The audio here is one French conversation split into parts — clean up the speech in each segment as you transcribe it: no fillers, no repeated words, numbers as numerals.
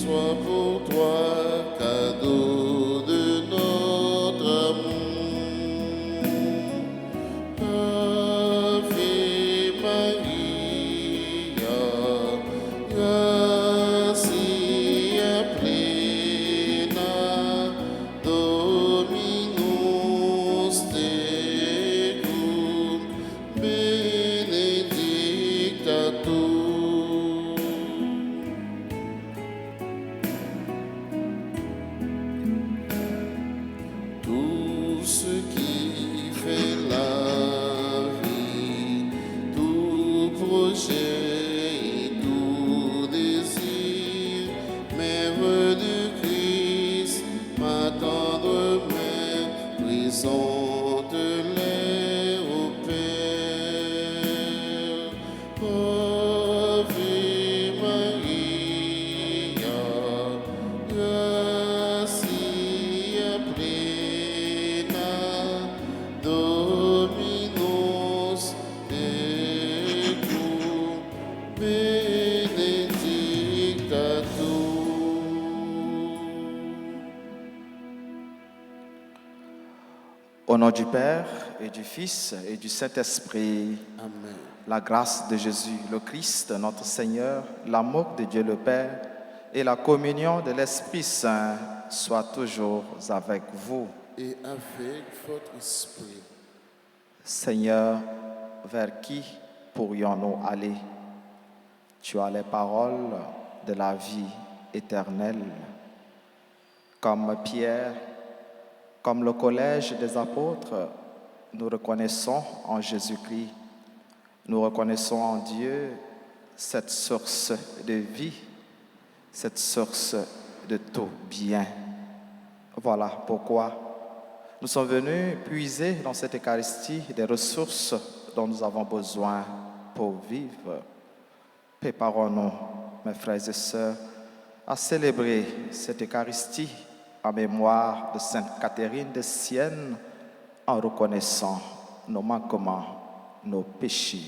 soit pour toi, cadeau de notre amour. Ave Maria, gratia plena, Dominus tecum, benedicta tu. Tout ce qui fait la vie, tout projet et tout désir, mère de Christ, ma tendre mère, présente-les au Père. Ave Maria, gratia plena, Dominus tecum, benedicta tu. Au nom du Père et du Fils et du Saint-Esprit, Amen. la grâce de Jésus, le Christ, notre Seigneur, l'amour de Dieu le Père et la communion de l'Esprit Saint soient toujours avec vous. Et avec votre esprit. Seigneur, vers qui pourrions-nous aller? Tu as les paroles de la vie éternelle. Comme Pierre, comme le collège des apôtres, nous reconnaissons en Jésus-Christ, nous reconnaissons en Dieu cette source de vie, cette source de tout bien. Voilà pourquoi nous sommes venus puiser dans cette Eucharistie des ressources dont nous avons besoin pour vivre. Préparons-nous, mes frères et sœurs, à célébrer cette Eucharistie en mémoire de Sainte Catherine de Sienne, en reconnaissant nos manquements, nos péchés.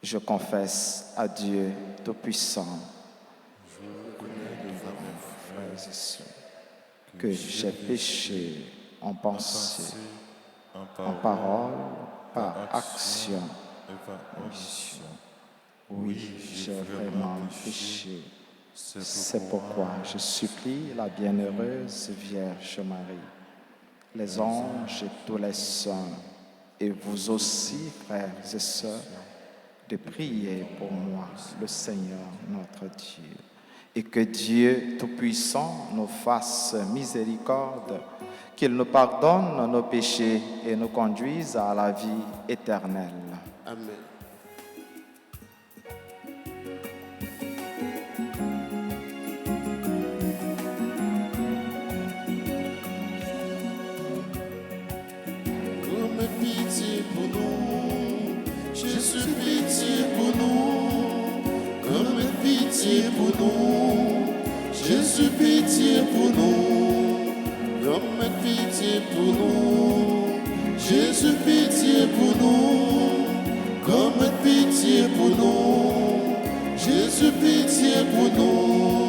Je confesse à Dieu Tout-Puissant, Je reconnais devant mes frères et sœurs que j'ai péché en pensée, en en parole, par action, et par omission. oui, j'ai vraiment péché. C'est pourquoi je supplie la bienheureuse Vierge Marie, les anges et tous les saints, et vous aussi, frères et sœurs, de prier pour moi, le Seigneur notre Dieu, et que Dieu Tout-Puissant nous fasse miséricorde, qu'il nous pardonne nos péchés et nous conduise à la vie éternelle. Amen. Comme pitié pour nous, Jésus pitié pour nous. Comme pitié pour nous, Jésus pitié pour nous. Comme pitié pour nous, Jésus pitié pour nous. Comme pitié pour nous, Jésus pitié pour nous.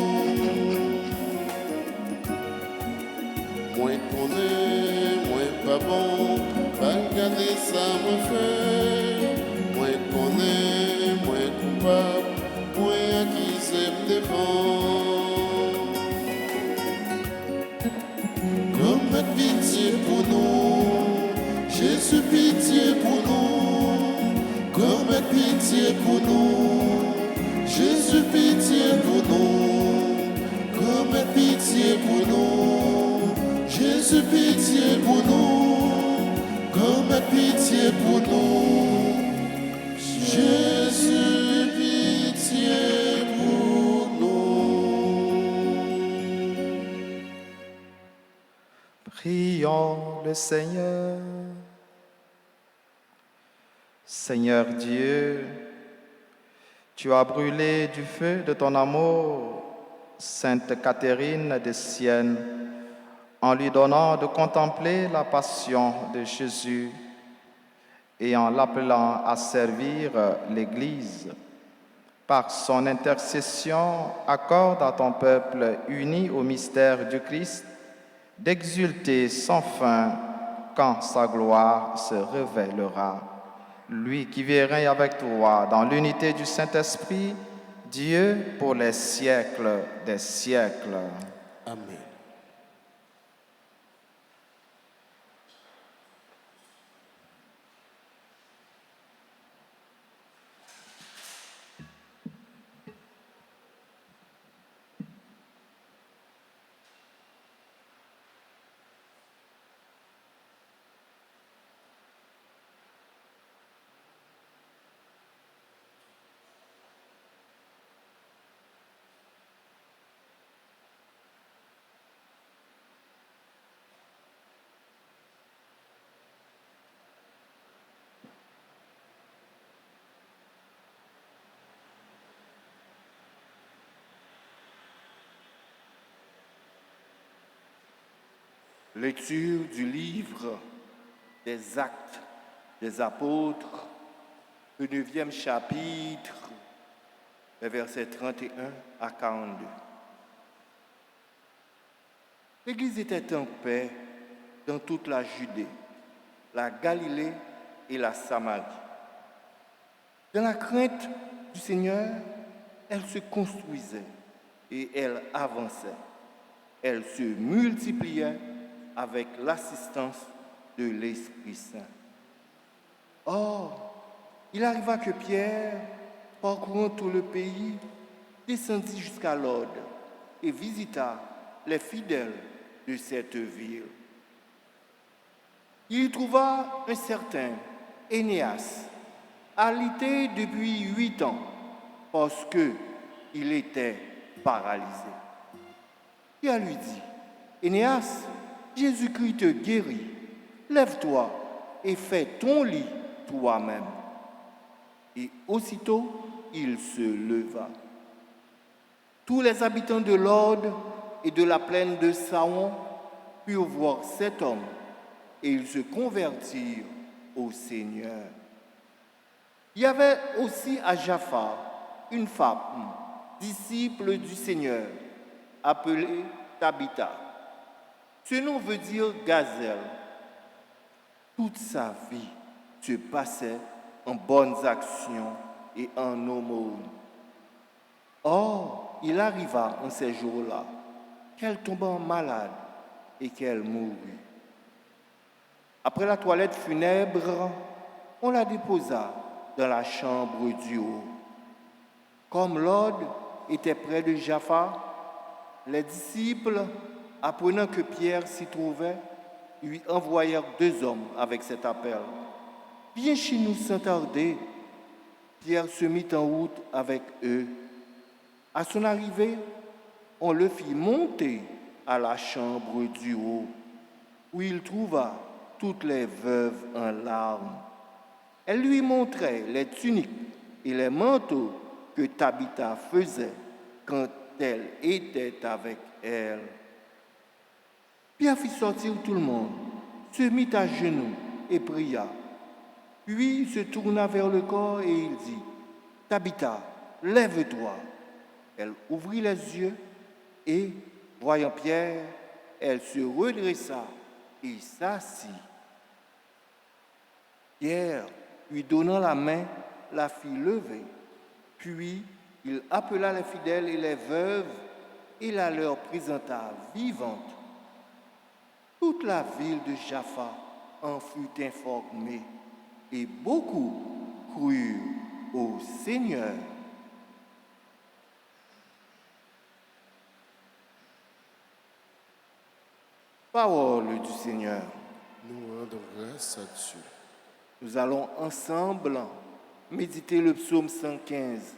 Moins qu'on est, moins pas bon, pas regarder ça me fait. Moins qu'on est, moins coupable, moins accusé me défend. Comme pitié pour nous, Jésus pitié pour nous. Comme pitié pour nous, Jésus pitié pour nous. Comme pitié pour nous, Jésus pitié pour nous. Comme pitié pour nous, Jésus pitié pour nous. Prions le Seigneur. Seigneur Dieu, tu as brûlé du feu de ton amour Sainte Catherine de Sienne en lui donnant de contempler la passion de Jésus et en l'appelant à servir l'Église. par son intercession, accorde à ton peuple uni au mystère du Christ d'exulter sans fin quand sa gloire se révélera. Lui qui vit et règne avec toi dans l'unité du Saint-Esprit, Dieu pour les siècles des siècles. Amen. Lecture du livre des Actes des Apôtres, le 9e chapitre, les versets 31 à 42. L'Église était en paix dans toute la Judée, la Galilée et la Samarie. Dans la crainte du Seigneur, elle se construisait et elle avançait. Elle se multipliait avec l'assistance de l'Esprit Saint. Or, il arriva que Pierre, parcourant tout le pays, descendit jusqu'à Lode et visita les fidèles de cette ville. Il y trouva un certain Énéas, alité depuis 8 ans, parce qu'il était paralysé. Pierre lui dit, « Énéas, Jésus-Christ te guérit. Lève-toi et fais ton lit toi-même. » Et aussitôt, il se leva. Tous les habitants de Lode et de la plaine de Saon purent voir cet homme et ils se convertirent au Seigneur. Il y avait aussi à Jaffa une femme, disciple du Seigneur, appelée Tabitha. Ce nom veut dire gazelle. Toute sa vie se passait en bonnes actions et en aumônes. Or, il arriva en ces jours-là qu'elle tomba malade et qu'elle mourut. Après la toilette funèbre, on la déposa dans la chambre du haut. Comme Lode était près de Jaffa, les disciples, apprenant que Pierre s'y trouvait, lui envoyèrent 2 hommes avec cet appel. « Viens chez nous sans tarder. » Pierre se mit en route avec eux. À son arrivée, on le fit monter à la chambre du haut, où il trouva toutes les veuves en larmes. Elle lui montrait les tuniques et les manteaux que Tabitha faisait quand elle était avec elle. Pierre fit sortir tout le monde, se mit à genoux et pria. Puis il se tourna vers le corps et il dit, « Tabitha, lève-toi. » Elle ouvrit les yeux et, voyant Pierre, elle se redressa et s'assit. Pierre, lui donnant la main, la fit lever. Puis il appela les fidèles et les veuves et la leur présenta vivante. Toute la ville de Jaffa en fut informée et beaucoup crurent au Seigneur. Parole du Seigneur. Nous rendons grâce à Dieu. Nous allons ensemble méditer le psaume 115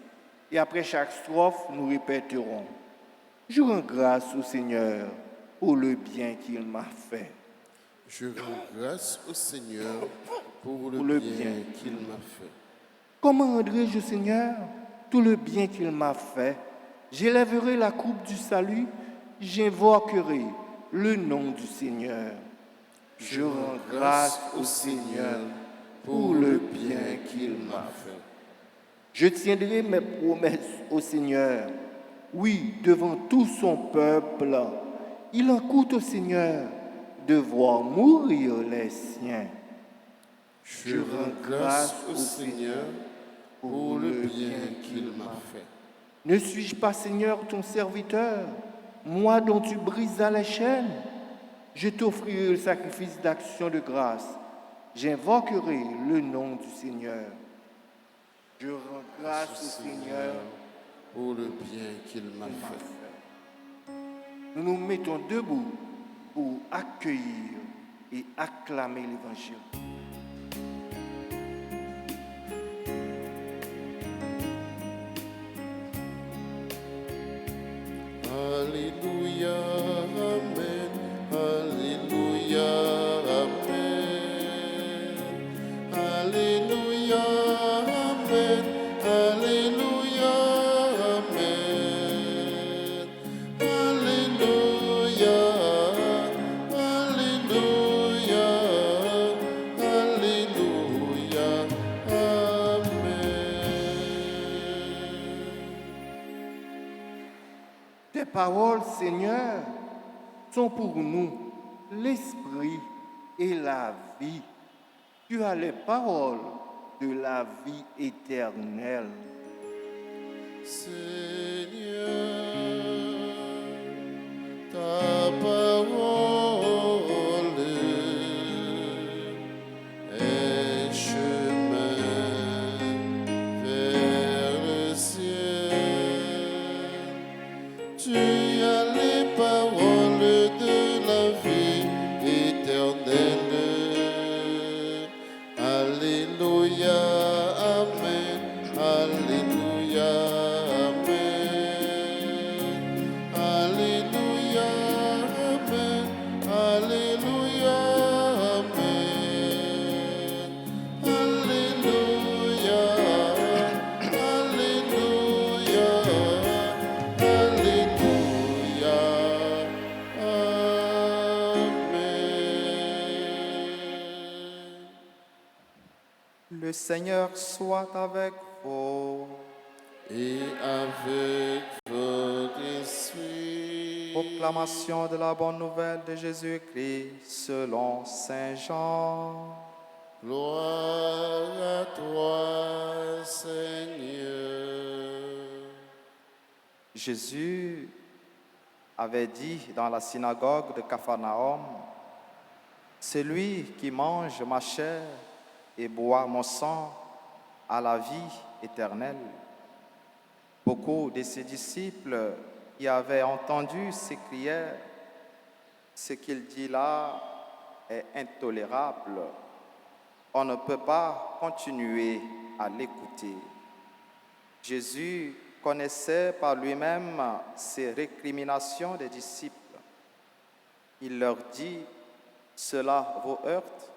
et après chaque strophe, nous répéterons « Je rends grâce au Seigneur pour le bien qu'il m'a fait. » Je rends grâce au Seigneur pour le bien qu'il m'a fait. Comment rendrai-je au Seigneur tout le bien qu'il m'a fait? J'élèverai la coupe du salut, j'invoquerai le nom du Seigneur. Je rends grâce au Seigneur pour le bien qu'il m'a fait. Je tiendrai mes promesses au Seigneur. Oui, devant tout son peuple, il en coûte au Seigneur de voir mourir les siens. Je rends grâce au Seigneur pour le bien qu'il m'a fait. Ne suis-je pas, Seigneur, ton serviteur, moi dont tu brisas les chaînes? Je t'offrirai le sacrifice d'action de grâce. J'invoquerai le nom du Seigneur. Je rends grâce au Seigneur pour le bien qu'il m'a fait. Nous nous mettons debout pour accueillir et acclamer l'Évangile. Alléluia, Amen. Alléluia, Amen. Alléluia, Amen. Alléluia, Amen. Alléluia, Alléluia, Alléluia, Amen. Tes paroles, Seigneur, sont pour nous l'esprit et la vie. Tu as les paroles de la vie éternelle. Seigneur, ta parole est chemin vers le ciel. Tu as les paroles de la vie éternelle. Alléluia, Amen. Alléluia, Amen. Alléluia, Amen. Alléluia, Amen. Alléluia, Alléluia, Alléluia, Amen. Le Seigneur soit avec vous. Et avec votre esprit. Proclamation de la bonne nouvelle de Jésus-Christ selon Saint Jean. Gloire à toi, Seigneur. Jésus avait dit dans la synagogue de Capharnaüm, « Celui qui mange ma chair et boit mon sang a la vie éternelle. » Beaucoup de ses disciples qui avaient entendu s'écrièrent, « Ce qu'il dit là est intolérable. On ne peut pas continuer à l'écouter. » Jésus connaissait par lui-même ces récriminations des disciples. Il leur dit, « Cela vous heurte,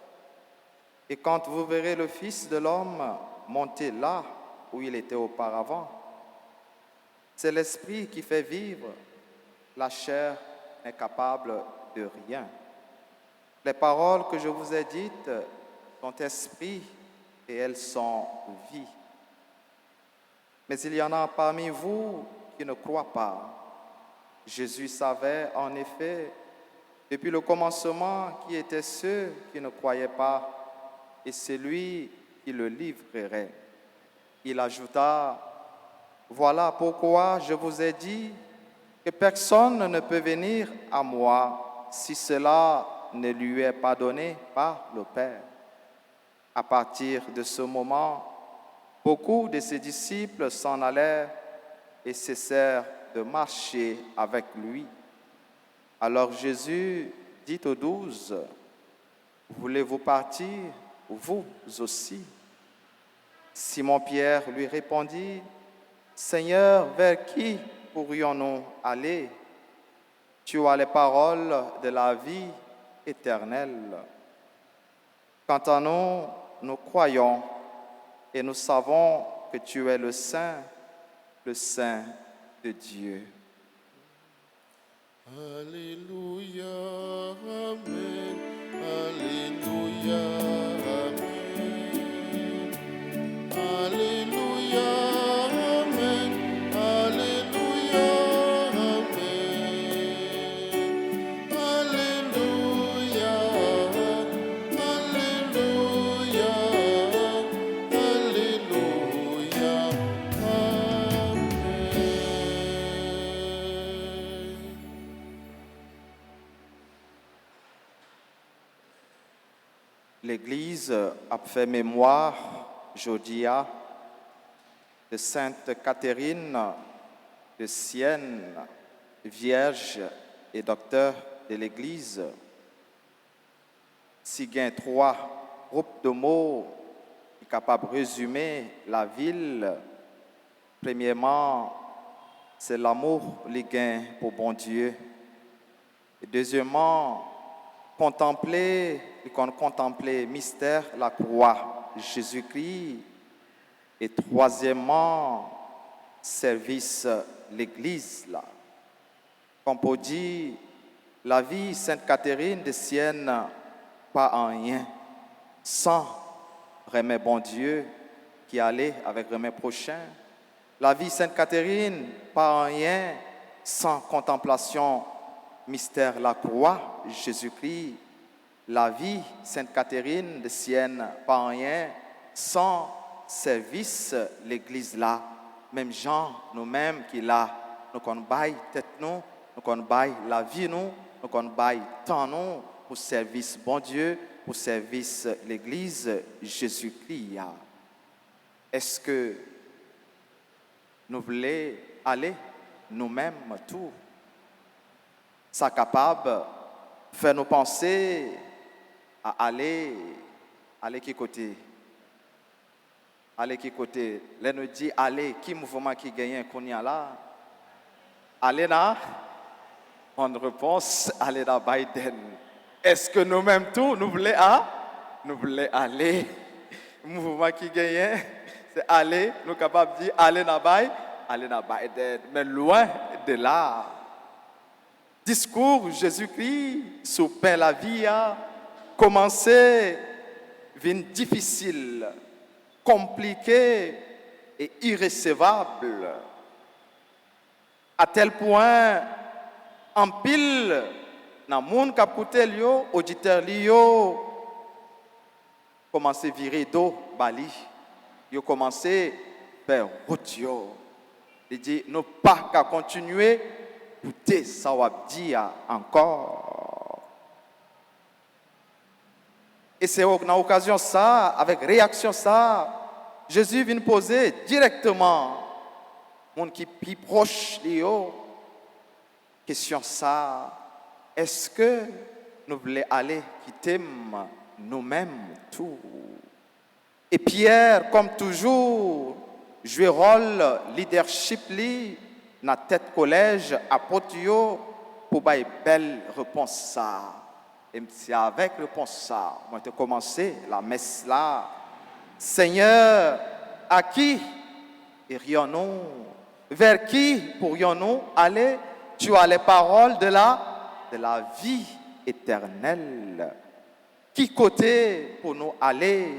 et quand vous verrez le Fils de l'homme monter là où il était auparavant, c'est l'esprit qui fait vivre, la chair n'est capable de rien. Les paroles que je vous ai dites sont esprit et elles sont vie. Mais il y en a parmi vous qui ne croient pas. » Jésus savait en effet depuis le commencement qui étaient ceux qui ne croyaient pas et celui qui le livrerait. Il ajouta, « Voilà pourquoi je vous ai dit que personne ne peut venir à moi si cela ne lui est pas donné par le Père. » À partir de ce moment, beaucoup de ses disciples s'en allèrent et cessèrent de marcher avec lui. Alors Jésus dit aux 12, « Voulez-vous partir, vous aussi ?» Simon-Pierre lui répondit, « Seigneur, vers qui pourrions-nous aller? Tu as les paroles de la vie éternelle. Quant à nous, nous croyons et nous savons que tu es le Saint de Dieu. » Alléluia, Amen. Alléluia, Amen. Alléluia. l'Église a fait mémoire aujourd'hui de Sainte Catherine de Sienne, vierge et docteur de l'Église. Si il y a 3 groupes de mots qui sont capables de résumer la ville, premièrement, c'est l'amour les gains pour bon Dieu. Et deuxièmement, contempler mystère, la croix, Jésus-Christ. Et troisièmement, service l'Église. Là. Comme on dit, la vie Sainte Catherine de Sienne, pas en rien, sans remet bon Dieu qui allait avec remet prochain. La vie Sainte Catherine, pas en rien, sans contemplation, mystère la croix, Jésus-Christ. La vie Sainte Catherine de Sienne, pas en rien, sans service l'Église là. Même Jean, nous-mêmes qui là, nous qu'on baille tête nous qu'on baille la vie nous qu'on baille temps nous pour service bon Dieu, pour service l'Église Jésus-Christ. Est-ce que nous voulons aller nous-mêmes tout? Ça capable de faire nous penser à aller qui côté? Aller qui côté? Là nous dit aller qui mouvement qui gagne qu'on y a là? Aller là? En réponse, aller dans Biden. Est-ce que nous-mêmes tous nous voulons aller? Mouvement qui gagne, c'est aller. Nous sommes capables de dire aller dans Biden, mais loin de là. Discours Jésus-Christ sur pain la vie a commencé vient difficile, compliqué et irrécevable. À tel point, en pile, dans le monde qui a écouté, auditeur, commencé à virer d'eau, bali. Ils ont commencé à faire route. Il dit, nous pas qu'à continuer, écoutez, ça va dire encore. Et c'est dans l'occasion ça, avec réaction ça, Jésus vient poser directement, monde qui est plus proche de eux, question ça, est-ce que nous voulons aller quitter nous-mêmes tout? Et Pierre, comme toujours, joue rôle leadership dans la tête collège apôtre pour avoir une belle réponse ça. Et c'est avec réponse ça, moi j'ai commencé la messe là. Seigneur, à qui irions-nous? Vers qui pourrions-nous aller? Tu as les paroles de la vie éternelle. Qui côté pour nous aller?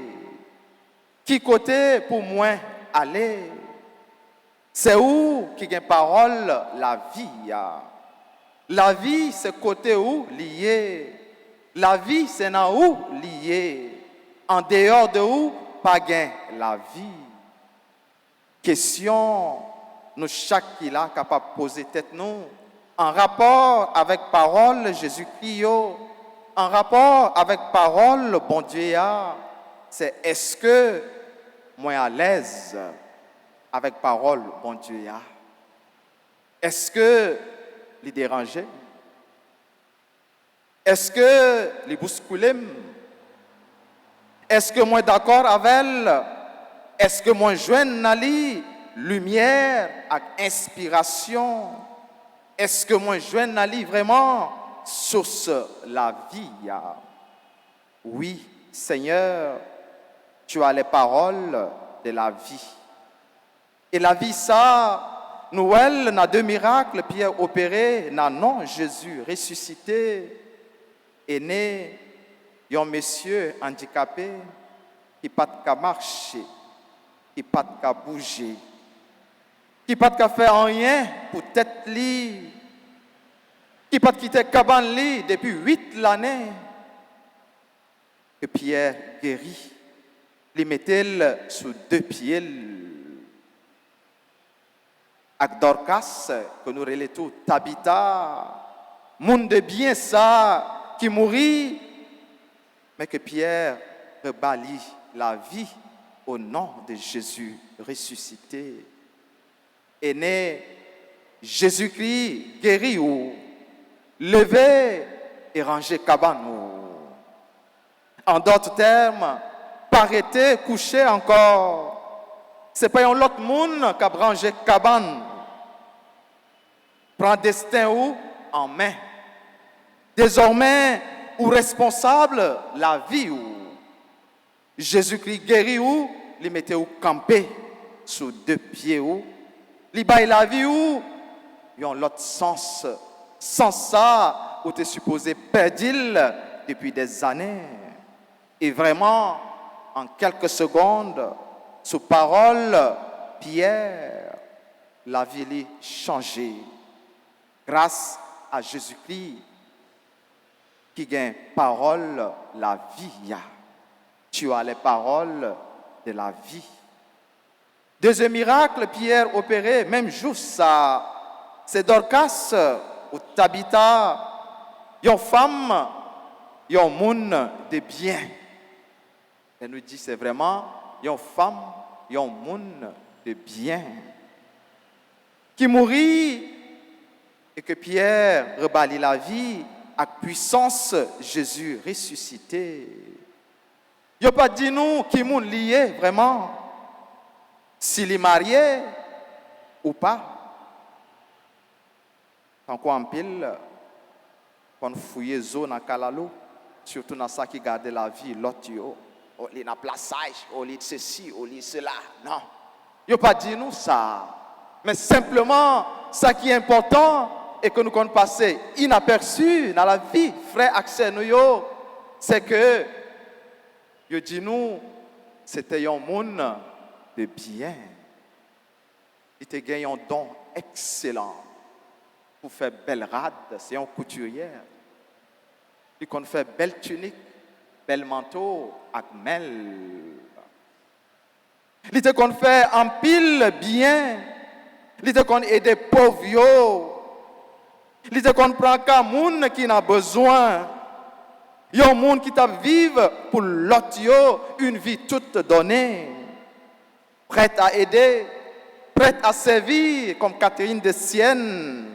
Qui côté pour moi aller? C'est où qui a parole la vie? La vie, c'est côté où lié? La vie, c'est dans où lié? En dehors de où pas gain la vie? Question, nous chaque qui là capable de poser tête nous. En rapport avec parole Jésus-Christ, en rapport avec parole bon Dieu, c'est est-ce que moi à l'aise avec parole bon Dieu? Est-ce que les déranger? Est-ce que les bousculer? Est-ce que moi d'accord avec elle? Est-ce que moi joigne nali lumière et inspiration? Est-ce que moi joigne nali vraiment source la vie? Oui, Seigneur, tu as les paroles de la vie. Et la vie ça, Noël n'a 2 miracles Pierre opéré, n'a non Jésus ressuscité, est né un monsieur handicapé qui pas de marcher, qui pas de bouger, qui pas de faire rien pour tête li, qui pas de quitter cabane li depuis 8 années. Que Pierre guérit, les mettait sur 2 pieds. Avec Dorcas, que nous relèvons tout, Tabitha, monde de bien ça, qui mourit, mais que Pierre rebâtit la vie au nom de Jésus ressuscité. Et né Jésus-Christ guéri ou levé et rangé cabane. En d'autres termes, parité, couché encore. C'est pas un autre monde qui a rangé cabane. Prend destin ou en main. Désormais, ou responsable la vie ou Jésus-Christ guéri ou il mettait ou campé sous 2 pieds ou il baille la vie ou il y a l'autre sens. Sans ça, ou t'es supposé perdre depuis des années. Et vraiment, en quelques secondes, sous parole, Pierre, la vie lui changé. Grâce à Jésus-Christ, qui gagne parole, la vie. Tu as les paroles de la vie. Deuxième miracle, Pierre opéré, même jour ça, c'est Dorcas, ou Tabitha, une femme, un monde de bien. Elle nous dit, c'est vraiment une femme, un monde de bien. Qui mourit et que Pierre rebâtit la vie avec puissance Jésus ressuscité. Il n'y a pas dit nous qui est lié vraiment, s'il est marié ou pas. Quand on pile, quand on fouille zone dans Kalalo, surtout dans ça qui garde la vie, l'autre, au lit dans plaçage, au lit de ceci, au lit de cela. Non. Il n'y a pas dit nous ça. Mais simplement, ça qui est important et que nous comptons passer inaperçu dans la vie, frère accès nous, c'est que, je dis nous, c'était un monde de bien. Il te gagne un don excellent pour faire belle rade, c'est un couturier. Il qu'on fait belle tunique, bel manteau, avec mel. Il te qu'on fait en pile bien. Il te qu'on aide pauvres. Il te qu'on prend qu'un monde qui n'a besoin. Il y a un monde qui t'a vive pour l'autre, une vie toute donnée. Prête à aider, prête à servir comme Catherine de Sienne.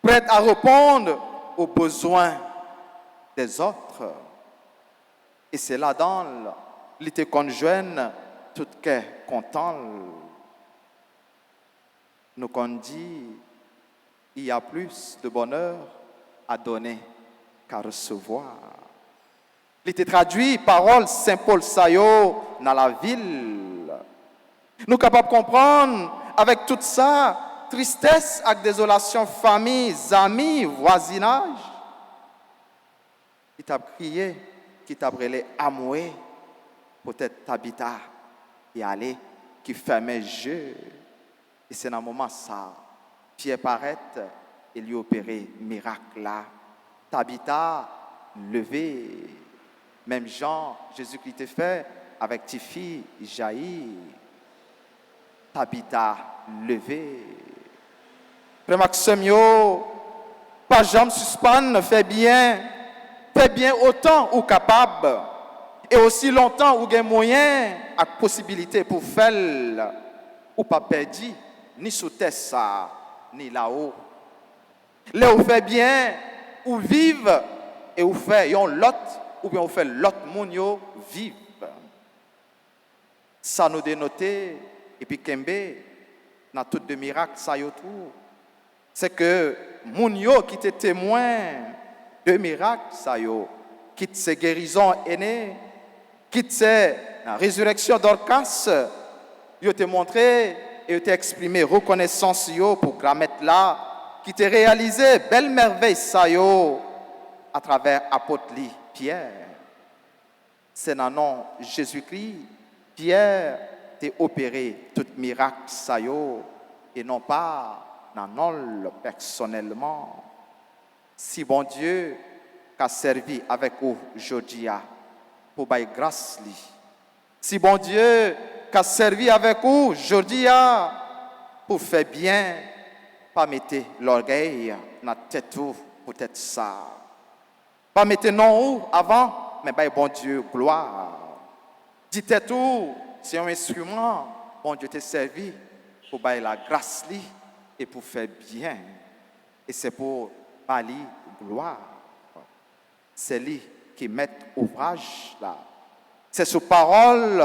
Prête à répondre aux besoins des autres. Et c'est là-dedans, il te conjoint tout est content. Nous qu'on dit, il y a plus de bonheur à donner qu'à recevoir. Il te traduit parole Saint Paul Sayo dans la ville. Nous sommes capables de comprendre avec tout ça, tristesse avec désolation, famille, amis, voisinage. Qui t'a crié, qui t'a brûlé amoué, peut-être t'habita et aller, qui fermait jeu. Et c'est dans un moment ça, Pierre paraît et lui opérer miracle là. Tabitha levé. Même Jean, Jésus-Christ t'a fait avec tes filles, jaillit. Tabitha levé. Frère Maxime, pas jamais suspendre, fait bien autant ou capable. Et aussi longtemps ou gain moyen, avec possibilité pour faire, ou pas perdu, ni sous terre ça, ni là-haut. Là où fait bien, ou vive, et où fait yon l'autre, ou bien où fait l'autre moun yo vive. Ça nous dénoter, et puis Kembe, dans tout de miracles, ça yo tout. C'est que moun yo qui était témoin de miracles, ça yo, quitte ses guérisons aînées, quitte ses résurrections d'Orcas, yo te montré et yo te exprimé reconnaissance yo pour mettre là, qui te réalisé belle merveille ça yo à travers apôtre Pierre. C'est dans le nom de Jésus-Christ, Pierre t'a opéré tout miracle ça yo et non pas dans non personnellement. Si bon Dieu qu'a servi avec vous aujourd'hui pour bailler grâce li. Si bon Dieu qu'a servi avec vous aujourd'hui pour faire bien, pas mettre l'orgueil dans la tête ou peut-être ça. Pas mettre non ou avant mais bah, bon Dieu, gloire. Dites tout, c'est un instrument, bon Dieu t'a servi pour bailler la grâce li et pour faire bien. Et c'est pour bailler gloire. C'est lui qui met ouvrage là. C'est sous parole,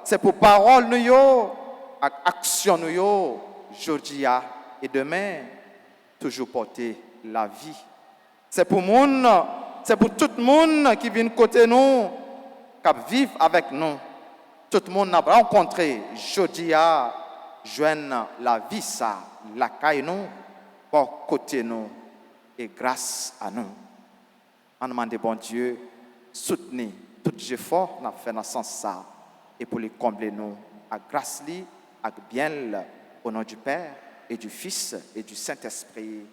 c'est pour parole nous yo, action nous yo, aujourd'hui et demain, toujours porter la vie. C'est pour monde, c'est pour tout le monde qui vient côté nous, qui vivent avec nous. Tout le monde n'a pas rencontré, aujourd'hui joindre la vie ça, la caille nous, pour côté nous et grâce à nous. On demande bon Dieu, soutenir tout effort qu'on a fait dans ce sens ça et pour les combler nous à grâce li, à bien au nom du Père et du Fils et du Saint-Esprit.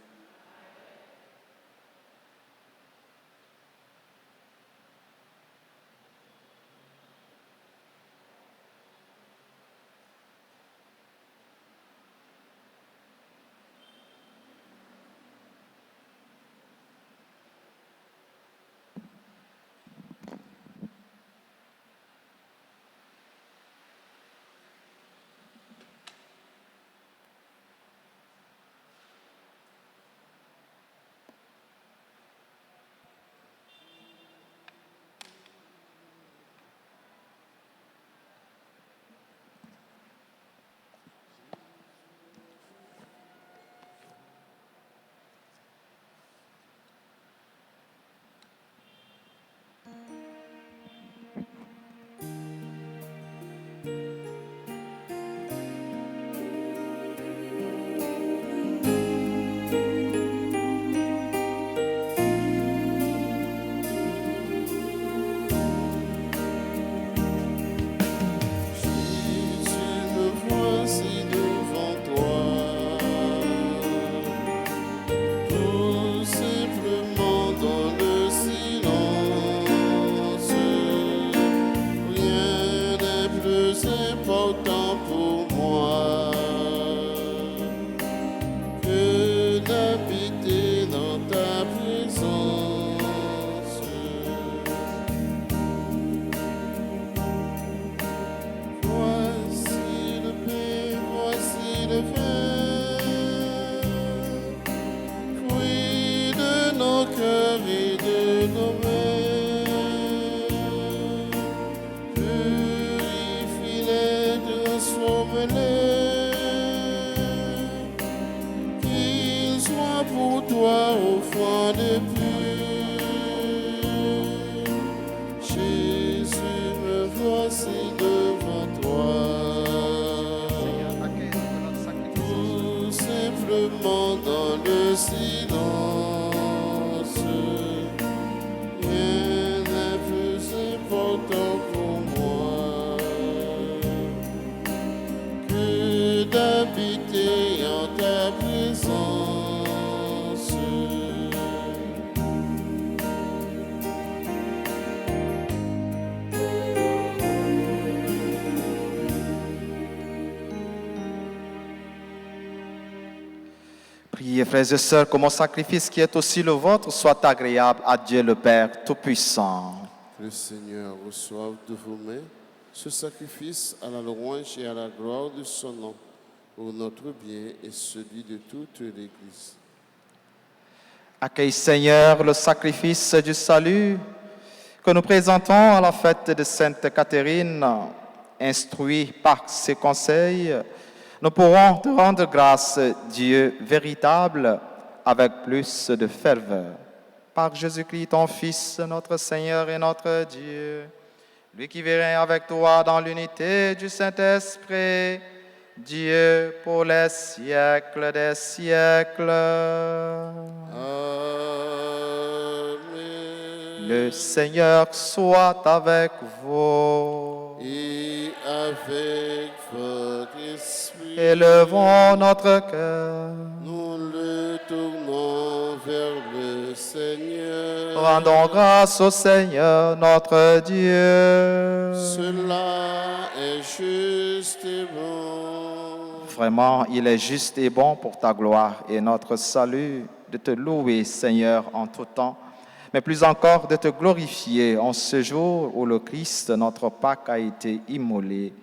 Priez, frères et sœurs, que mon sacrifice qui est aussi le vôtre soit agréable à Dieu le Père Tout-Puissant. Que le Seigneur reçoive de vos mains ce sacrifice à la louange et à la gloire de son nom, pour notre bien et celui de toute l'Église. Accueille, Seigneur, le sacrifice du salut que nous présentons à la fête de Sainte Catherine. Instruits par ses conseils, nous pourrons te rendre grâce, Dieu véritable, avec plus de ferveur. Par Jésus-Christ, ton Fils, notre Seigneur et notre Dieu, lui qui vient avec toi dans l'unité du Saint-Esprit, Dieu pour les siècles des siècles. Amen. Le Seigneur soit avec vous. Et avec votre esprit, Élevons notre cœur. nous le tournons vers le Seigneur. Rendons grâce au Seigneur notre Dieu. Cela est juste et bon. Vraiment, il est juste et bon pour ta gloire et notre salut de te louer, Seigneur, en tout temps. mais plus encore de te glorifier en ce jour où le Christ, notre Pâque, a été immolé.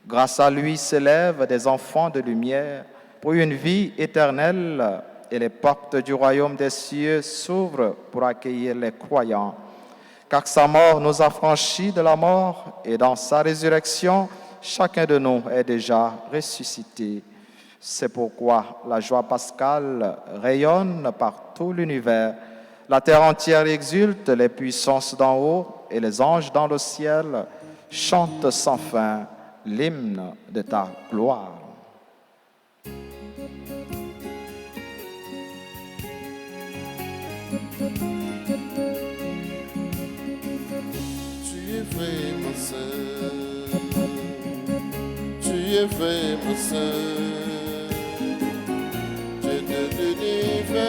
Grâce à lui s'élèvent des enfants de lumière pour une vie éternelle et les portes du royaume des cieux s'ouvrent pour accueillir les croyants. Car sa mort nous a franchis de la mort et dans sa résurrection, chacun de nous est déjà ressuscité. C'est pourquoi la joie pascale rayonne par tout l'univers. La terre entière exulte, les puissances d'en haut et les anges dans le ciel chantent sans fin l'hymne de ta gloire. Tu es vraiment saint, tu es vraiment saint, Dieu de l'univers,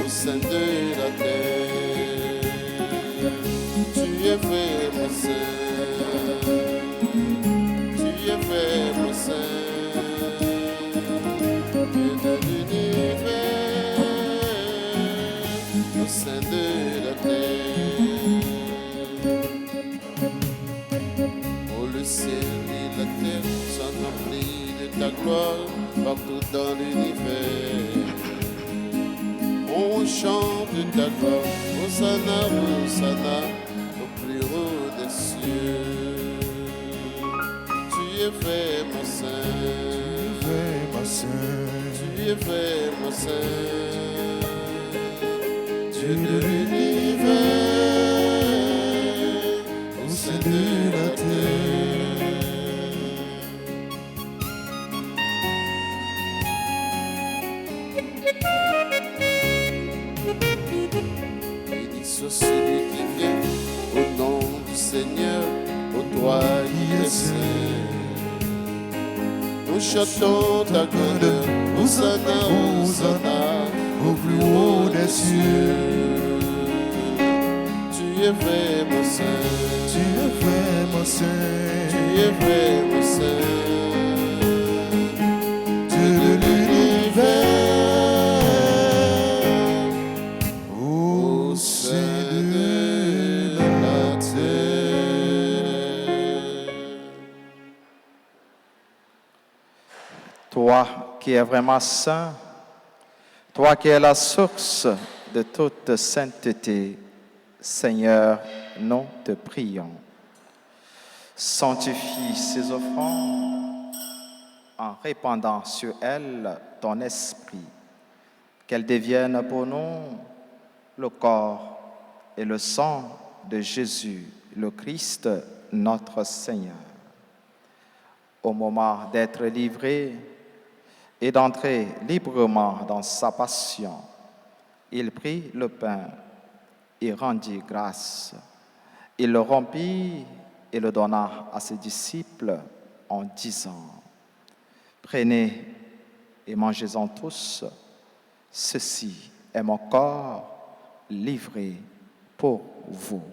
au sein de la terre. Tu es vraiment saint, tu es vraiment saint, Dieu de l'univers, au sein de la terre. Oh, le ciel et la terre sont remplis de ta gloire partout dans l'univers. On chante ta gloire, Hosanna, Hosanna, au plus haut des cieux. Tu es vraiment saint, tu es vraiment saint, Dieu de l'univers, au sein de la terre. Béni soit celui qui vient au nom du Seigneur, au toi qui es saint. Nous chantons ta grandeur, Hosanna, Hosanna, au plus haut des cieux. Tu es vraiment saint, Tu es vraiment saint, tu es vraiment saint, Dieu de l'univers, au au sein sein de de la la terre. Toi qui es vraiment saint, toi qui es la source de toute sainteté, Seigneur, nous te prions. Sanctifie ces offrandes en répandant sur elles ton esprit, qu'elles deviennent pour nous le corps et le sang de Jésus, le Christ, notre Seigneur. Au moment d'être livré et d'entrer librement dans sa passion, il prit le pain et rendit grâce. Il le rompit et le donna à ses disciples en disant, « Prenez et mangez-en tous, ceci est mon corps livré pour vous. »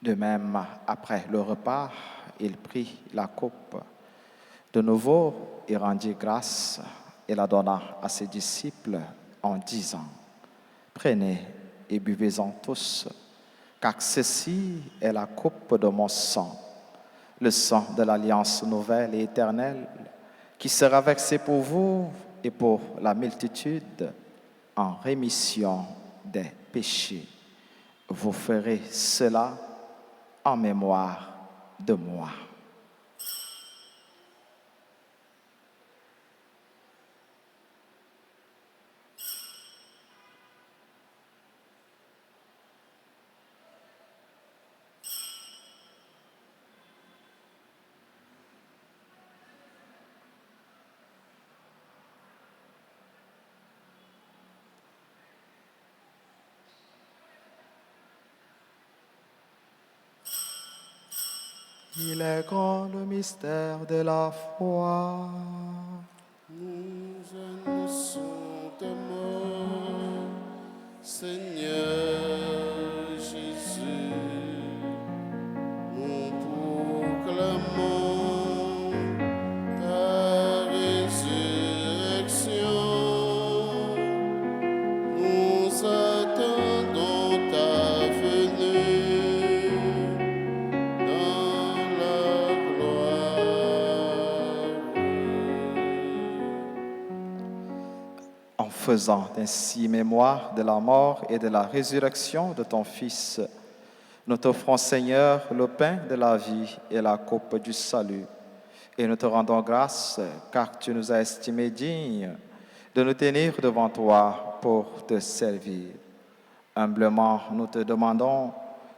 De même, après le repas, il prit la coupe. De nouveau, il rendit grâce et la donna à ses disciples en disant, « Prenez et buvez-en tous, car ceci est la coupe de mon sang, le sang de l'alliance nouvelle et éternelle, qui sera versé pour vous et pour la multitude en rémission des péchés. Vous ferez cela en mémoire de moi. » Il est grand le mystère de la foi. Nous annonçons ta mort, Seigneur Jésus. Nous proclamons ta résurrection. Nous attendons ta venue dans la gloire. En faisant ainsi mémoire de la mort et de la résurrection de ton Fils, nous t'offrons, Seigneur, le pain de la vie et la coupe du salut. Et nous te rendons grâce, car tu nous as estimés dignes de nous tenir devant toi pour te servir. Humblement, nous te demandons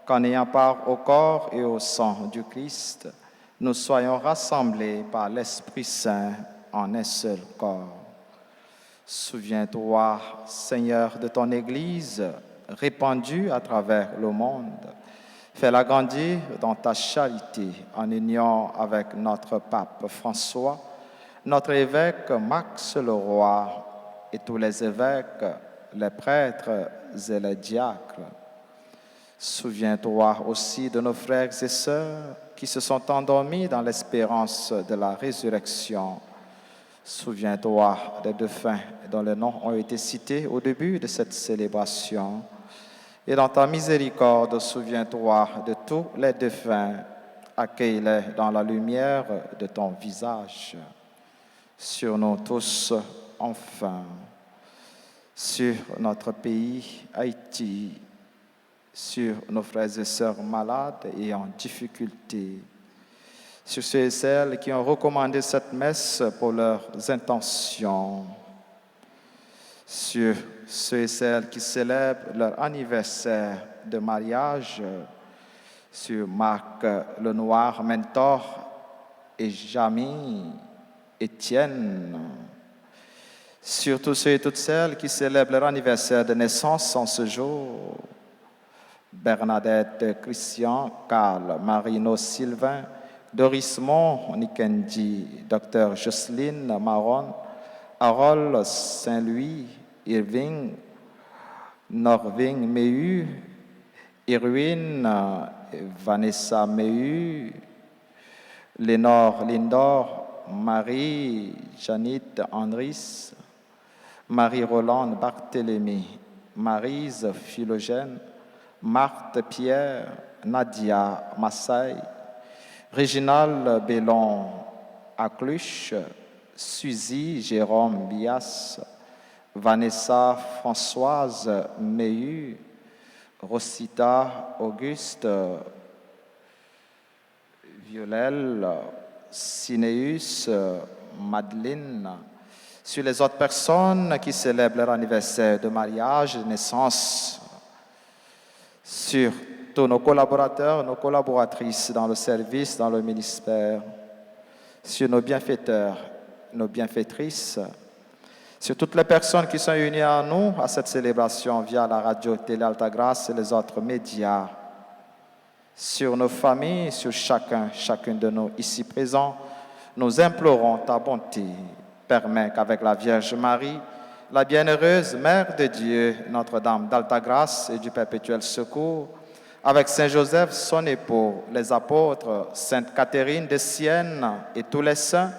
qu'en ayant part au corps et au sang du Christ, nous soyons rassemblés par l'Esprit Saint en un seul corps. Souviens-toi, Seigneur, de ton Église répandue à travers le monde. Fais-la grandir dans ta charité en union avec notre pape François, notre évêque Max Leroy et tous les évêques, les prêtres et les diacres. Souviens-toi aussi de nos frères et sœurs qui se sont endormis dans l'espérance de la résurrection. Souviens-toi des défunts dont les noms ont été cités au début de cette célébration. Et dans ta miséricorde, souviens-toi de tous les défunts, accueille-les dans la lumière de ton visage. Sur nous tous, enfin, sur notre pays, Haïti, sur nos frères et sœurs malades et en difficulté, sur ceux et celles qui ont recommandé cette messe pour leurs intentions, sur ceux et celles qui célèbrent leur anniversaire de mariage, sur Marc Lenoir Mentor et Jamie Étienne, sur tous ceux et toutes celles qui célèbrent leur anniversaire de naissance en ce jour, Bernadette Christian, Carl Marino Sylvain, Doris Mon Nikendi, Dr Jocelyne Maron, Harold Saint-Louis, Irving, Norving Mehu, Irwin, Vanessa Mehu, Lénore Lindor, Marie Janite Andris, Marie-Rolande Barthélemy, Maryse Philogène, Marthe Pierre, Nadia Massaï, Réginald Bellon Acluche, Suzy Jérôme Bias, Vanessa Françoise Mehu, Rosita Auguste Violel, Cinéus Madeleine, sur les autres personnes qui célèbrent leur anniversaire de mariage, de naissance, sur tous nos collaborateurs, nos collaboratrices dans le service, dans le ministère, sur nos bienfaiteurs, nos bienfaitrices, sur toutes les personnes qui sont unies à nous à cette célébration via la radio Télé Altagrace et les autres médias, sur nos familles, sur chacune de nous ici présents, nous implorons ta bonté. Permets qu'avec la Vierge Marie, la bienheureuse Mère de Dieu, Notre-Dame d'Altagrace et du Perpétuel Secours, avec Saint Joseph, son époux, les apôtres, Sainte Catherine de Sienne et tous les saints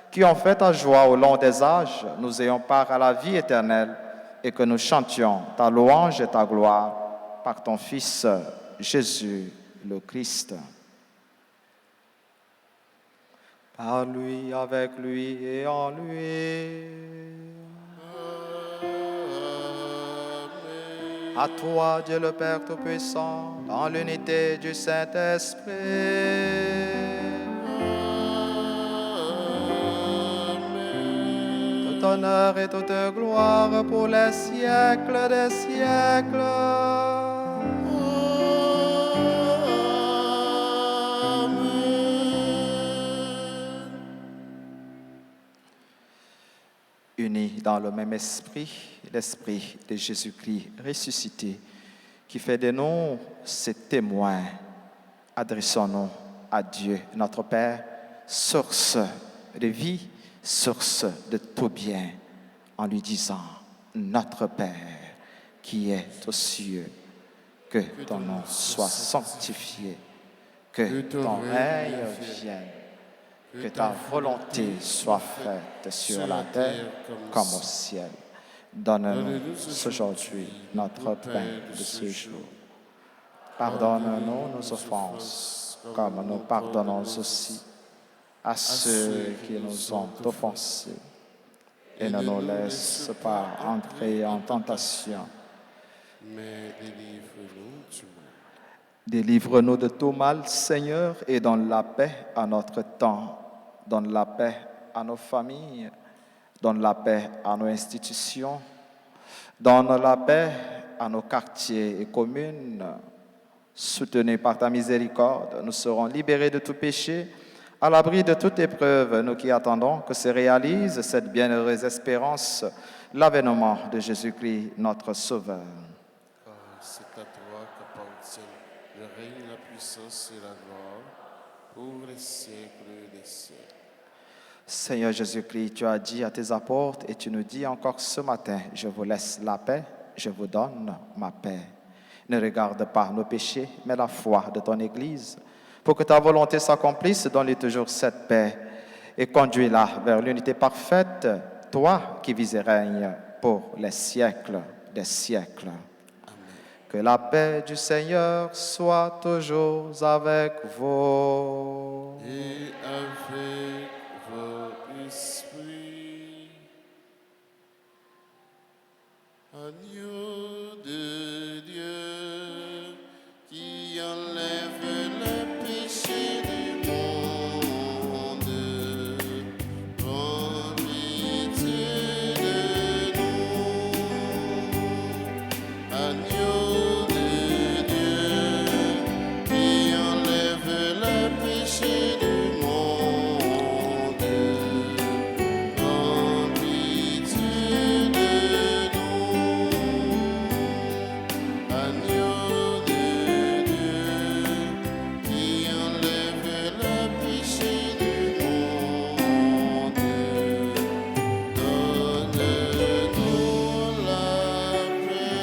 qui ont fait ta joie au long des âges, nous ayons part à la vie éternelle et que nous chantions ta louange et ta gloire par ton Fils Jésus le Christ. Par lui, avec lui et en lui. À toi, Dieu le Père Tout-Puissant, dans l'unité du Saint-Esprit. Tout honneur et toute gloire pour les siècles des siècles. Unis dans le même esprit, l'esprit de Jésus-Christ ressuscité, qui fait de nous ses témoins. Adressons-nous à Dieu, notre Père, source de vie, source de tout bien, en lui disant, notre Père qui est aux cieux, que ton nom soit sanctifié, que ton règne vienne, que ta volonté soit faite sur la terre comme au ciel. Donne-nous aujourd'hui notre pain de ce jour. Pardonne-nous nos offenses, comme nous pardonnons aussi à ceux qui nous ont offensés. Et ne nous laisse pas entrer en tentation, mais délivre-nous du mal. Délivre-nous de tout mal, Seigneur, et donne la paix à notre temps. Donne la paix à nos familles. Donne la paix à nos institutions. Donne la paix à nos quartiers et communes. Soutenus par ta miséricorde, nous serons libérés de tout péché, à l'abri de toute épreuve, nous qui attendons que se réalise cette bienheureuse espérance, l'avènement de Jésus-Christ, notre Sauveur. Car c'est à toi qu'appartiennent le règne, la puissance et la gloire pour les siècles des siècles. Seigneur Jésus-Christ, tu as dit à tes apôtres et tu nous dis encore ce matin, je vous laisse la paix, je vous donne ma paix. Ne regarde pas nos péchés, mais la foi de ton Église, pour que ta volonté s'accomplisse, donne-lui toujours cette paix et conduis-la vers l'unité parfaite, toi qui vis et règnes pour les siècles des siècles. Amen. Que la paix du Seigneur soit toujours avec vous. Et avec vos esprits, agneau de Dieu, qui enlève le péché du monde, prends pitié de nous. Agneau de Dieu, qui enlève le péché du monde, prends pitié de nous. Agneau de Dieu, qui enlève le péché du monde, donne-nous la paix.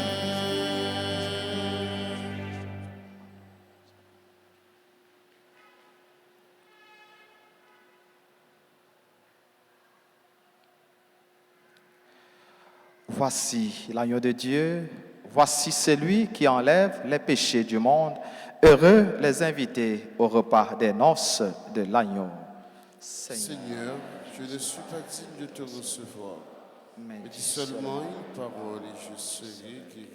Voici l'agneau de Dieu, voici celui qui enlève les péchés du monde. Heureux les invités au repas des noces de l'agneau. Seigneur, je ne suis pas digne de te recevoir, mais mais dis seulement une parole et je serai guéri.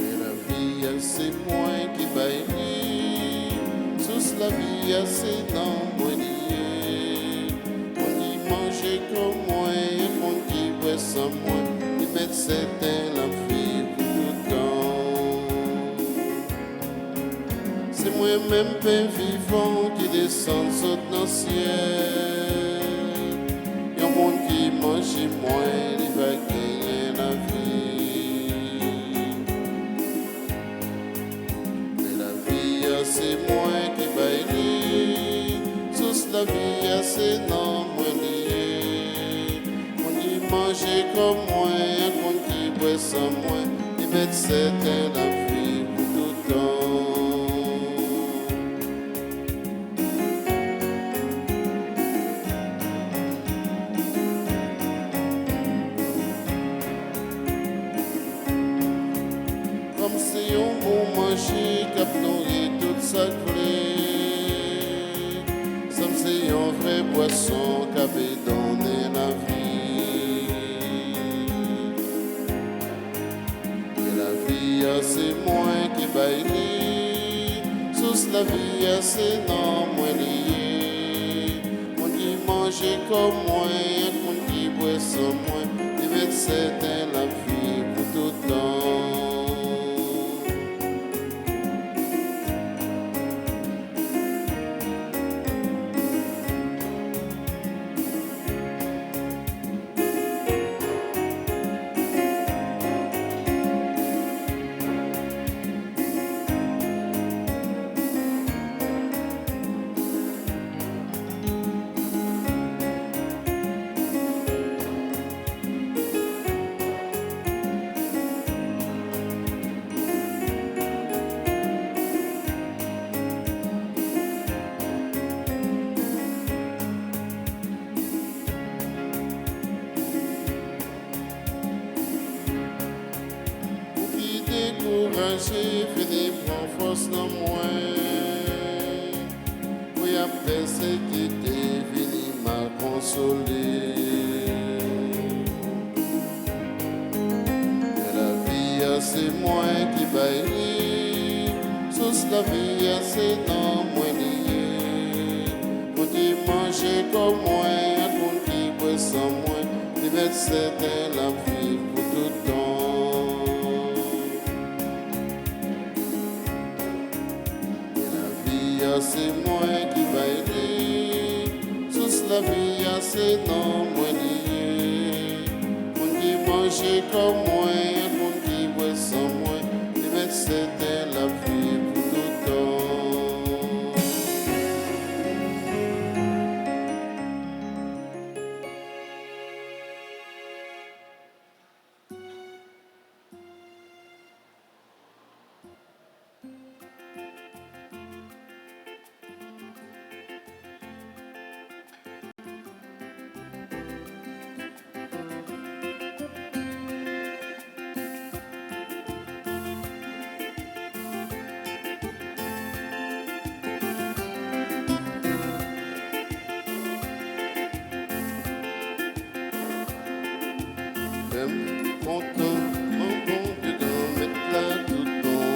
Et la vie, c'est moi qui baille, sous la vie, c'est dans moi lié. On y mange comme moi, et on qui boit sans moi, ils mettent certains la vie pour tout le temps. C'est moi-même, pain vivant, qui descend saute dans le ciel. Et un monde qui mange moi, il va gagner la vie. Mais la vie, c'est moi qui baille, sous la vie, c'est non moi lié. On y mange comme moi, on qui boit sans moi, il met certains la vie pour tout le temps. manger, cap nourrir toute sa clé. Somme c'est un vrai poisson qui a donné la vie. Et la vie, c'est moi qui baille. Sous la vie, c'est non, moi lié. On qui mange comme moi, on qui boit sans moi. Il va être certain la vie pour tout le temps. Découragé, fini prend force dans moi. Oui, après c'est qui t'est fini mal consolé. Et la vie, c'est moi qui baille. Sous la vie, c'est non, moi lié. On dit manger comme moi, on qui boit sans moi. Il va être certain la vie pour tout le temps. C'est moi qui va aider. Sous la vie, c'est non, moi lié. On qui mange comme moi, on qui boit sans moi. Il va être certain la vie pour tout le temps. Content, mon bon Dieu, d'en mettre là tout bon.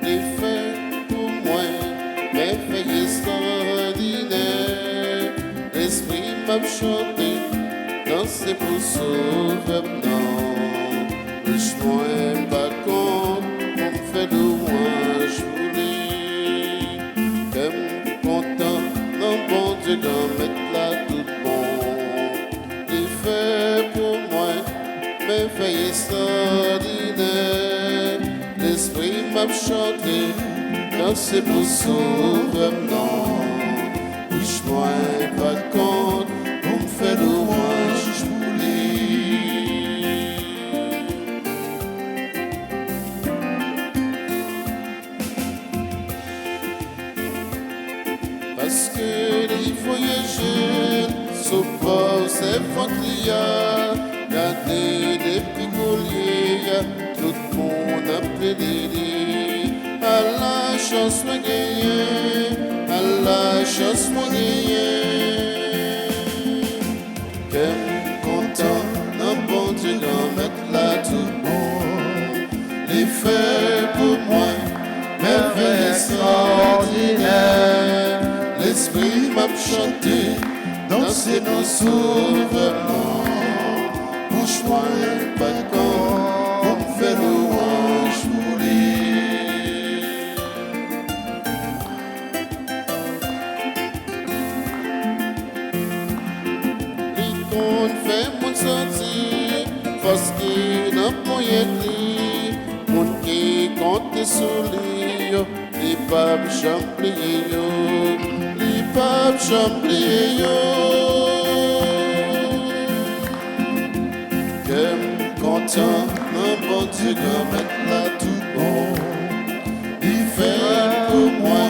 Les faits pour moi, mes faits extraordinaires. L'esprit m'a chanté, danser pour sauver non. Le chemin pas compte, on me fait de moi, je voulais. Comme content, mon bon Dieu, d'en mettre là tout bon. Les faits pour moi, mes faits extraordinaires. L'esprit m'a chanté, danser pour sauver non. Bouche-moi pas compte, on me fait l'ouvrage, je parce que les voyageurs sont pas ces fantilias. Gardez des picoliers, tout le monde a plaidé. À la chance moi gagner, à la chance moi gagner. Quel content, un bon Dieu d'en mettre là tout bon. Les faits pour moi, merveille extraordinaire. L'esprit m'a chanté, danser nos souvenirs. Bouche-moi pas quand on me fait louange pour lui. L'icône fait mon sentir, parce qu'il n'a pas été. Mon qui compte sur lui, les papes champliers, les papes champliers. Content, un bon Dieu doit mettre là tout bon. Il fait pour moi,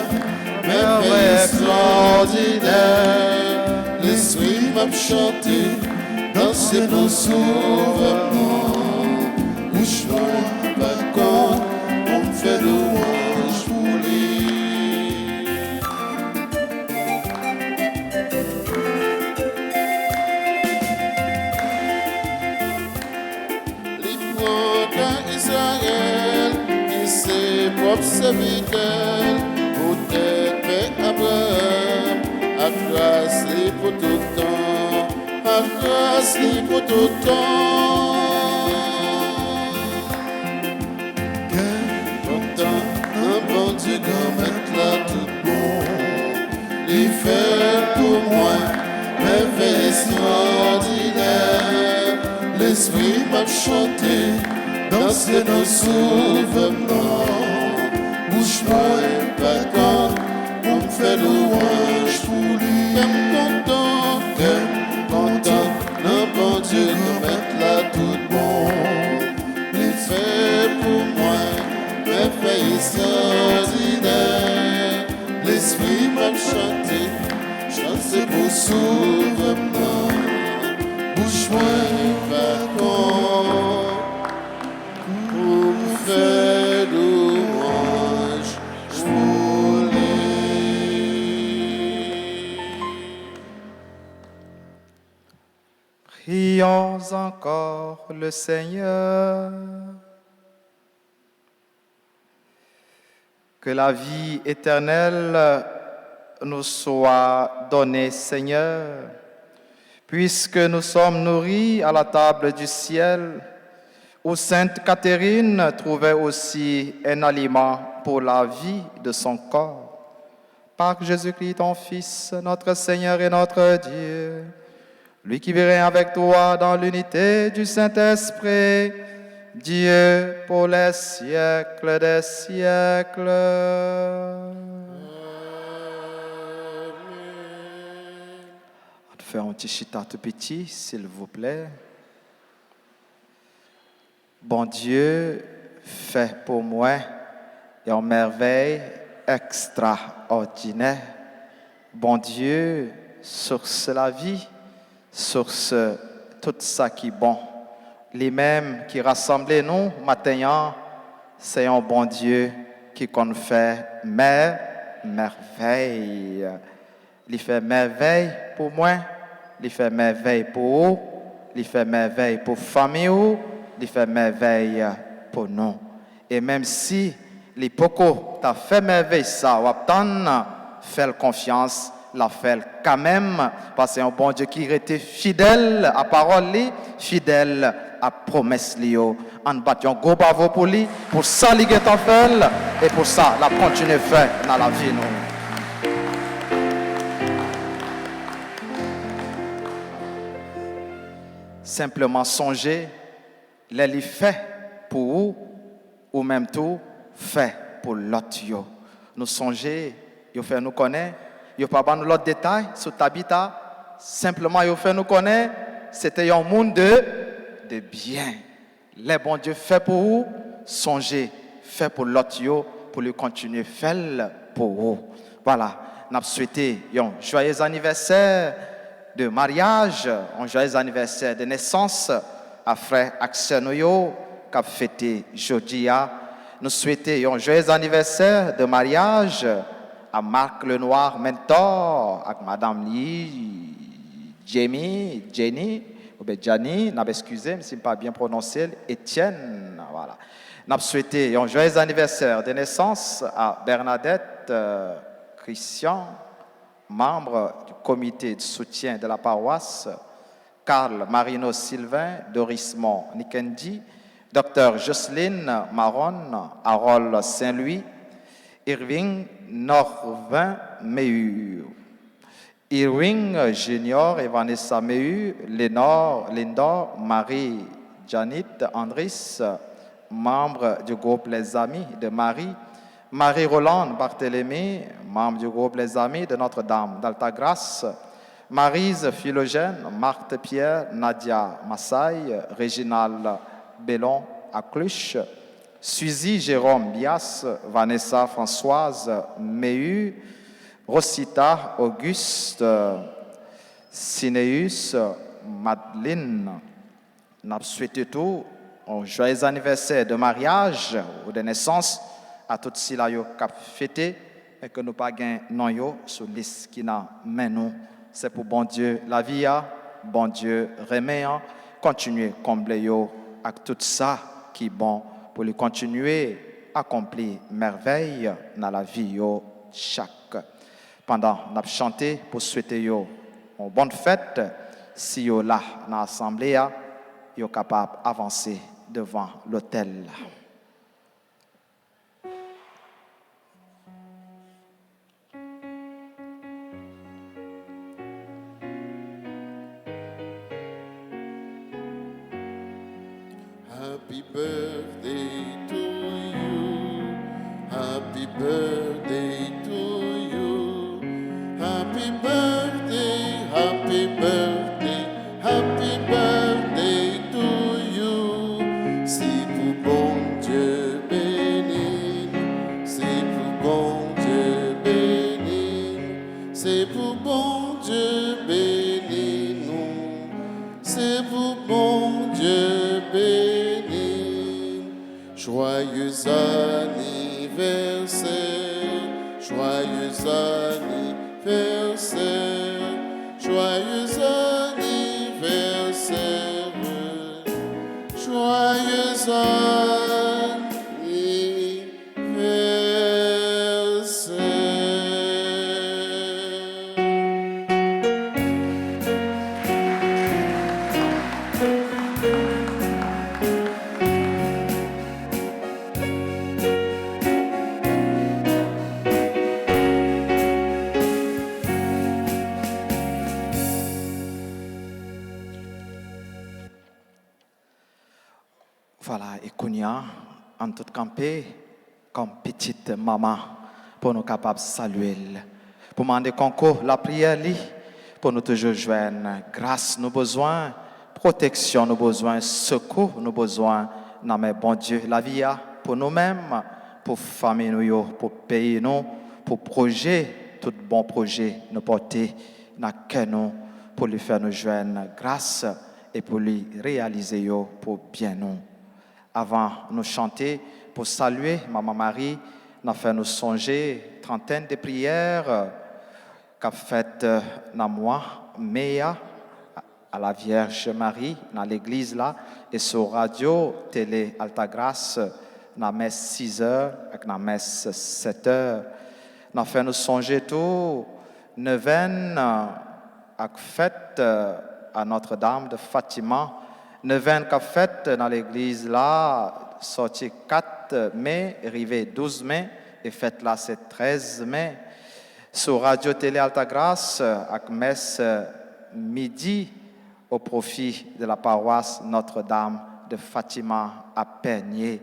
merveille extraordinaire. L'esprit m'a chanté, danser nos souvenirs. Bouche-moi pas compte, on me fait louange. serviteur, pour tes pères Abraham, à grâce li pour tout temps, à grâce li pour tout temps. Content, un bon Dieu comme être là tout bon, il fait pour moi merveille extraordinaire. L'esprit m'a chanté, danser nos souvenirs. Bouche-moi pas quand on me fait louange pour lui. Content, un bon Dieu comme être là tout bon. Il fait pour moi merveille extraordinaire. L'esprit m'a chanté, chanter pour souvenir. Bouche-moi pas quand pour me faire louange pour lui. Prions encore le Seigneur. Que la vie éternelle nous soit donnée, Seigneur, puisque nous sommes nourris à la table du ciel, où Sainte Catherine trouvait aussi un aliment pour la vie de son corps. Par Jésus-Christ, ton Fils, notre Seigneur et notre Dieu, lui qui vit avec toi dans l'unité du Saint-Esprit, Dieu pour les siècles des siècles. On fait un petit chita tout petit, s'il vous plaît. Bon Dieu, fait pour moi une merveille extraordinaire. Bon Dieu, source de la vie, source tout ça qui est bon. Les mêmes qui rassemblent nous maintenant, c'est un bon Dieu qui qu'on fait merveille. Il fait merveille pour moi, il fait merveille pour vous, il fait merveille pour famille, il fait merveille pour nous. Et même si les pocos t'a fait merveille ça, ou fait confiance, la fait quand même, parce que c'est un bon Dieu qui était fidèle à parole, fidèle à promesse. En battant un gros bravo pour lui, pour ça, il est en fait, et pour ça, la continue faire dans la vie. Nous. Simplement songer, les fait pour vous, ou même tout fait pour l'autre. Nous songer, il fait nous connaître. Il n'y a pas l'autre détail sur Tabitha. Simplement, il fait nous connaître. C'était un monde de bien. Les bons Dieu fait pour vous, songez, fait pour l'autre, pour lui continuer, fait pour vous. Voilà, nous souhaitons un joyeux anniversaire de mariage, un joyeux anniversaire de naissance à frère Axel qui a fêté aujourd'hui. Nous souhaitons un joyeux anniversaire de mariage à Marc Lenoir Mentor, avec Madame Jenny, excusez, si je ne pas bien prononcé, Étienne, voilà. Nous souhaitons un joyeux anniversaire de naissance à Bernadette Christian, membre du comité de soutien de la paroisse, Carl Marino Sylvain, Doris Mont Nikendi, Dr Jocelyne Maron, Harold Saint-Louis, Irving Norvin Mehu, Irving Junior et Vanessa Mehu, Lénore, Lindor, Marie Janit Andris, membre du groupe Les Amis de Marie, Marie-Roland Barthélemy, membre du groupe Les Amis de Notre-Dame d'Altagrace, Maryse Philogène, Marthe Pierre, Nadia Massaï, Réginald Bellon à Cluche, Suzy Jérôme Bias, Vanessa Françoise Mehu, Rosita Auguste, Cinéus Madeleine. Nous souhaitons tout un joyeux anniversaire de mariage ou de naissance à toutes ceux qui ont fêté et que nous pas gain non sur liste qui n'a mais nous. C'est pour bon Dieu la vie, bon Dieu remet, continuer combler yo avec tout ça qui est bon pour lui continuer accompli merveille dans la vie yo chaque. Pendant n'a chanté pour souhaiter yo une bonne fête, si yo là dans l'assemblée, yo capable d'avancer devant l'autel. Happy birthday to you. Happy birthday to you. Happy birthday, happy birthday, happy birthday to you. C'est pour bon Dieu béni, c'est pour bon Dieu béni, c'est pour bon Dieu béni nous, c'est pour bon Dieu béni. Joyeux anniversaire, joyeux anniversaire, joyeux anniversaire, joyeux Voilà, et Kounia, en tout campé, comme petite maman, pour nous capables de saluer. Pour demander concours, la prière, pour nous toujours joindre grâce, nos besoins, protection, nos besoins, secours, nos besoins. Non, mais bon Dieu, la vie, pour nous-mêmes, pour famille, nous, pour pays, nous, pour projet, tout bon projet, nous porter dans le nous, pour lui faire nous joindre grâce et pour lui réaliser pour bien nous. Avant de nous chanter, pour saluer Maman Marie, nous avons fait nous songer trentaine de prières qu'a fait dans moi, Méa, à la Vierge Marie, dans l'église là, et sur radio, télé Altagrace, dans la messe 6 heures, avec la messe 7 heures. Nous avons fait nous songer tout, neuvaine, à fête à Notre-Dame de Fatima, neuvaine qu'a fait dans l'église là, sorti 4 mai, arrivé 12 mai, et fête là c'est 13 mai. Sur Radio Télé Altagrace, avec messe midi, au profit de la paroisse Notre-Dame de Fatima à Pernier,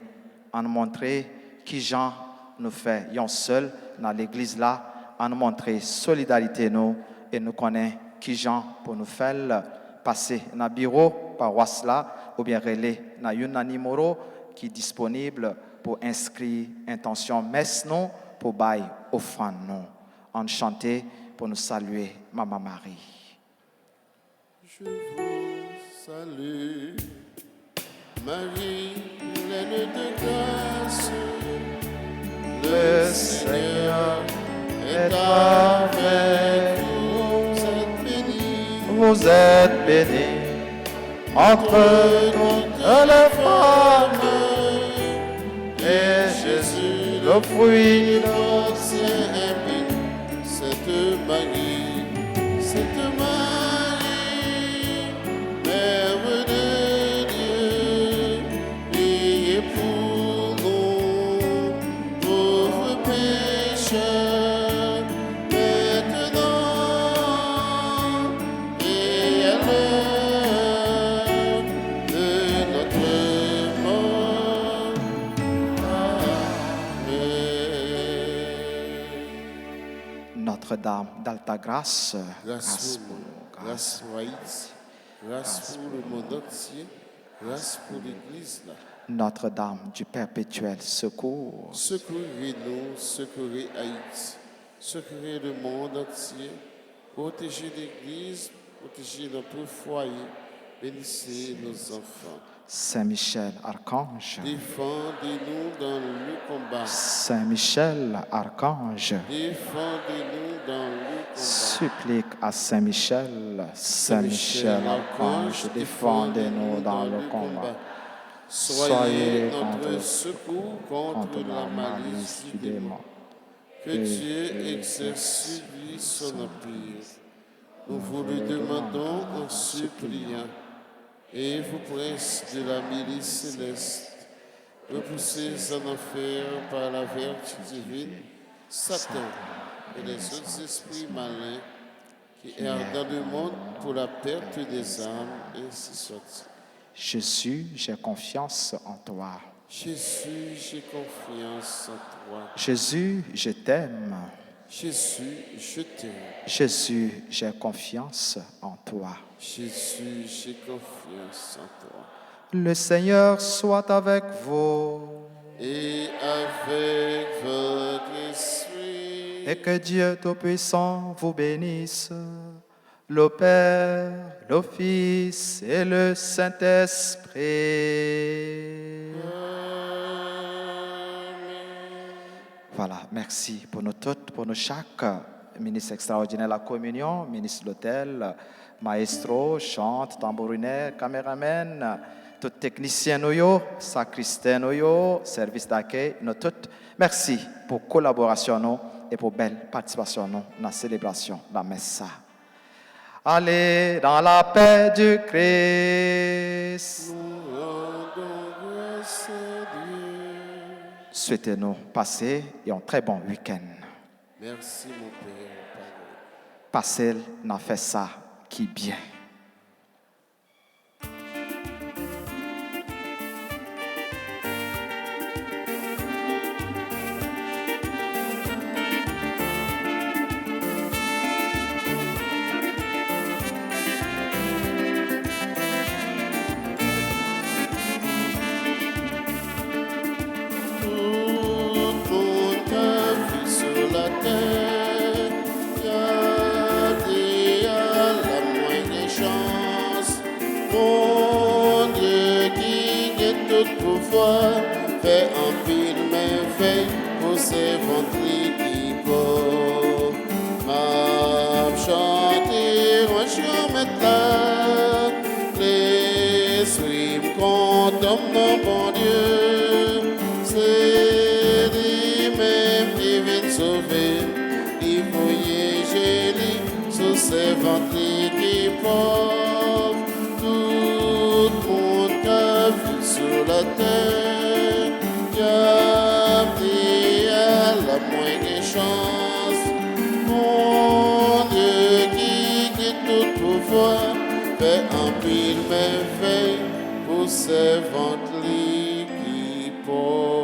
en montrer qui Jean nous fait yon seul dans l'église là, en montrer solidarité nous, et nous connaissons qui Jean pour nous faire passer dans le bureau paroisse là ou bien relais dans un numéro qui est disponible pour inscrire intention messe non pour bail offrande non en chanter pour nous saluer Maman Marie. Je vous salue, Marie, pleine de grâce, Le Seigneur est avec vous. Vous êtes bénie entre toutes les femmes, et Jésus, le fruit de votre sein est béni. Sainte Marie, Mère de Dieu, priez pour nous, pauvres pécheurs, maintenant et à l'heure de notre mort. Amen. Notre-Dame d'Altagrace, Grâce pour nous, grâce pour Haïti, grâce pour le monde entier, grâce pour l'Église là. Notre-Dame du perpétuel secours, Secourez-nous, secourez Haïti, secourez le monde entier, protégez l'Église, protégez notre foyer, bénissez nos enfants. Saint-Michel Archange, Défendez-nous dans le combat. Saint-Michel Archange, Défendez-nous dans le combat. supplique à Saint-Michel, Saint-Michel Archange, défendez-nous dans le combat. Soyez notre secours contre la malice du démon. Que Dieu exerce sur lui son empire. Nous vous le demandons en suppliant. Et vous, princes de la milice céleste, repoussez en enfer par la vertu divine Satan et les autres esprits malins qui errent dans le monde pour la perte des âmes, ainsi soit-il. Jésus, j'ai confiance en toi. Jésus, j'ai confiance en toi. Jésus, je t'aime. Jésus, je t'aime. Jésus, j'ai confiance en toi. Jésus, j'ai confiance en toi. Le Seigneur soit avec vous. Et avec votre esprit. Et que Dieu Tout-Puissant vous bénisse, le Père, le Fils et le Saint-Esprit. Voilà, merci pour nous toutes, pour nous chaque. Ministre extraordinaire de la communion, ministre de l'hôtel, maestro, chante, tambourinaire, caméraman, tout technicien nous, sacristain nous, service d'accueil, nous toutes. Merci pour collaboration nous et pour belle participation nous dans la célébration de la messe. Allez dans la paix du Christ. Nous rendons grâce à Dieu. Souhaitez-nous passer un très bon week-end. Merci mon Père. Passez n'a fait ça qui bien. Fait un pile merveille pour ces ventres qui pauvres. M'a chanté un chant maintenant, l'esprit me contemple mon bon Dieu. C'est lui-même qui vient sauver, il voyait génie sur ces ventres qui pauvres. Tout le monde qui a vu sur la terre, qui a la moindre chance. Mon Dieu qui est tout pouvoir, fait un pile merveille pour ses ventres qui portent.